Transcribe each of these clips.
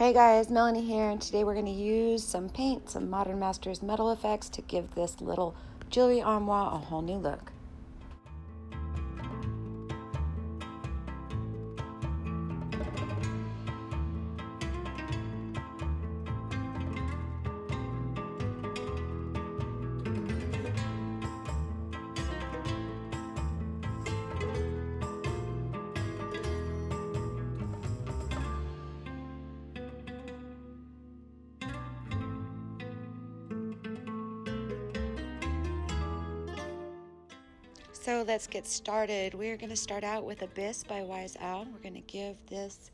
Hey guys, Melanie here, and today we're going to use some paint, some Modern Masters metal effects to give this little jewelry armoire a whole new look. So let's get started. We're going to start out with Abyss by Wise Owl. We're going to give this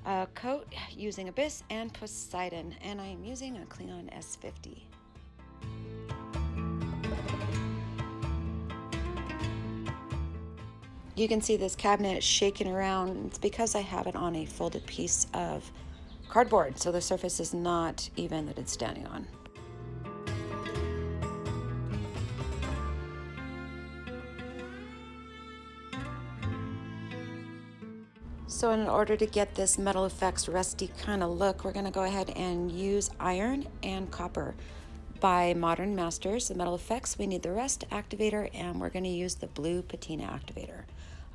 a coat using Abyss and Poseidon, and I am using a Cleon S50. You can see this cabinet shaking around. It's because I have it on a folded piece of cardboard, so the surface is not even that it's standing on. So in order to get this metal effects rusty kind of look, we're going to go ahead and use iron and copper by Modern Masters. The metal effects, we need the rust activator, and we're going to use the blue patina activator.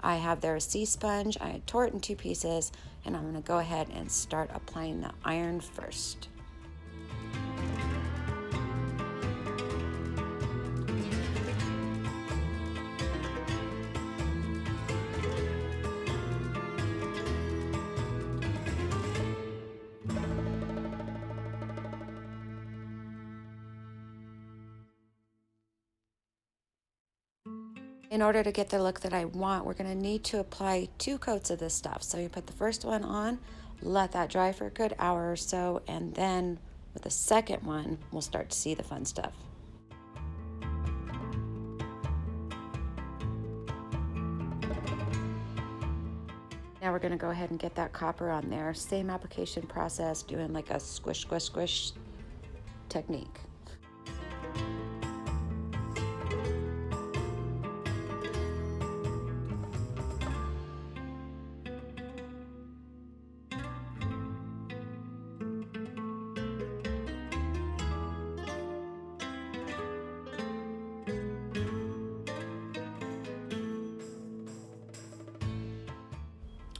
I have their sea sponge. I tore it in two pieces, and I'm going to go ahead and start applying the iron first. In order to get the look that I want, we're going to need to apply 2 coats of this stuff. So you put the first one on, let that dry for a good hour or so, and then with the second one, we'll start to see the fun stuff. Now we're going to go ahead and get that copper on there. Same application process, doing like a squish, squish, squish technique.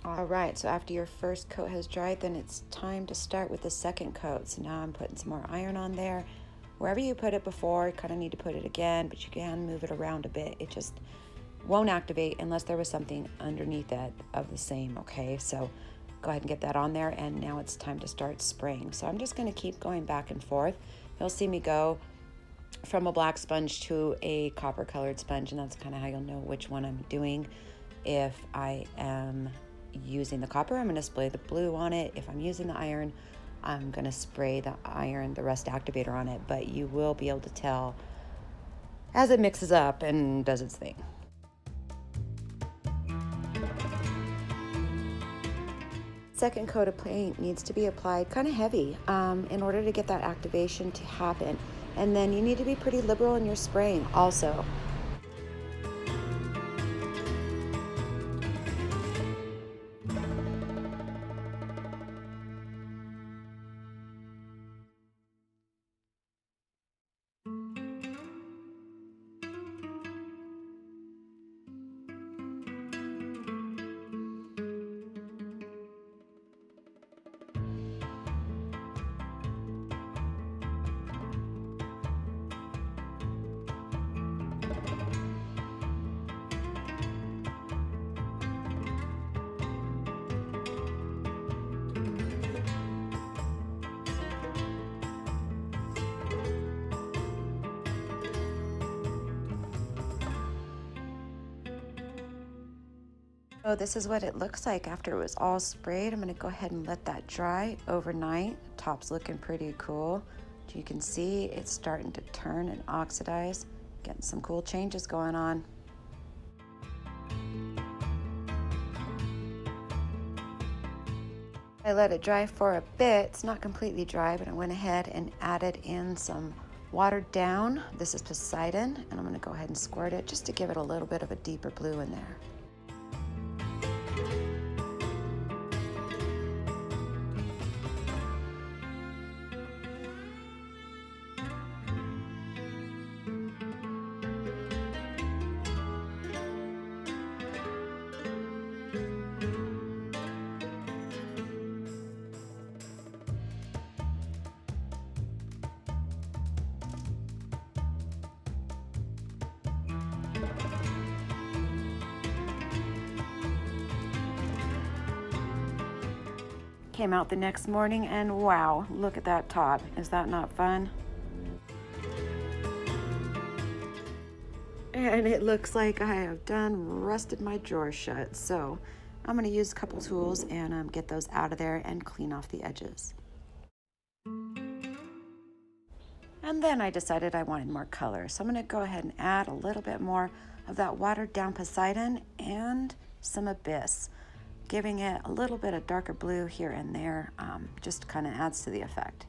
All right, so after your first coat has dried, then it's time to start with the second coat. So now I'm putting some more iron on there. Wherever you put it before, you kind of need to put it again, but you can move it around a bit. It just won't activate unless there was something underneath it of the same, okay? So go ahead and get that on there, and now it's time to start spraying. So I'm just gonna keep going back and forth. You'll see me go from a black sponge to a copper colored sponge, and that's kind of how you'll know which one I'm doing. If I am using the copper, I'm going to spray the blue on it. If I'm using the iron, I'm going to spray the iron, the rust activator on it, but you will be able to tell as it mixes up and does its thing. Second coat of paint needs to be applied kind of heavy in order to get that activation to happen. And then you need to be pretty liberal in your spraying also. So this is what it looks like after it was all sprayed. I'm going to go ahead and let that dry overnight. Top's looking pretty cool. You can see it's starting to turn and oxidize, getting some cool changes going on. I let it dry for a bit. It's not completely dry, but I went ahead and added in some watered down. This is Poseidon, and I'm going to go ahead and squirt it just to give it a little bit of a deeper blue in there. Came out the next morning and wow, look at that top. Is that not fun? And it looks like I have rusted my drawer shut. So I'm gonna use a couple tools and get those out of there and clean off the edges. And then I decided I wanted more color. So I'm gonna go ahead and add a little bit more of that watered down Poseidon and some Abyss, giving it a little bit of darker blue here and there, just kind of adds to the effect.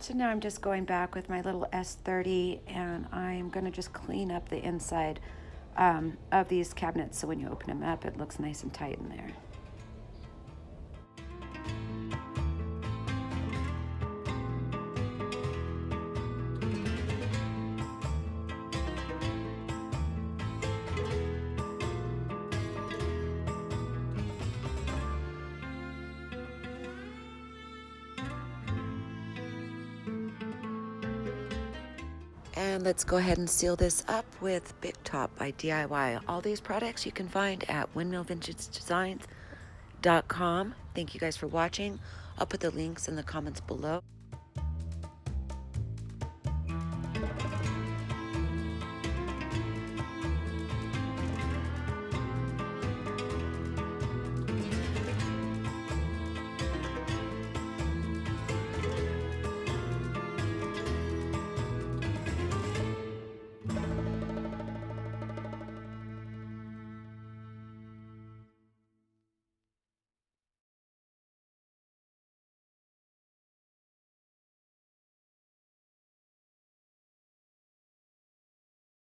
So now I'm just going back with my little S30 and I'm gonna just clean up the inside of these cabinets so when you open them up it looks nice and tight in there. And let's go ahead and seal this up with Big Top by DIY. All these products you can find at windmillvintagedesigns.com. Thank you guys for watching. I'll put the links in the comments below.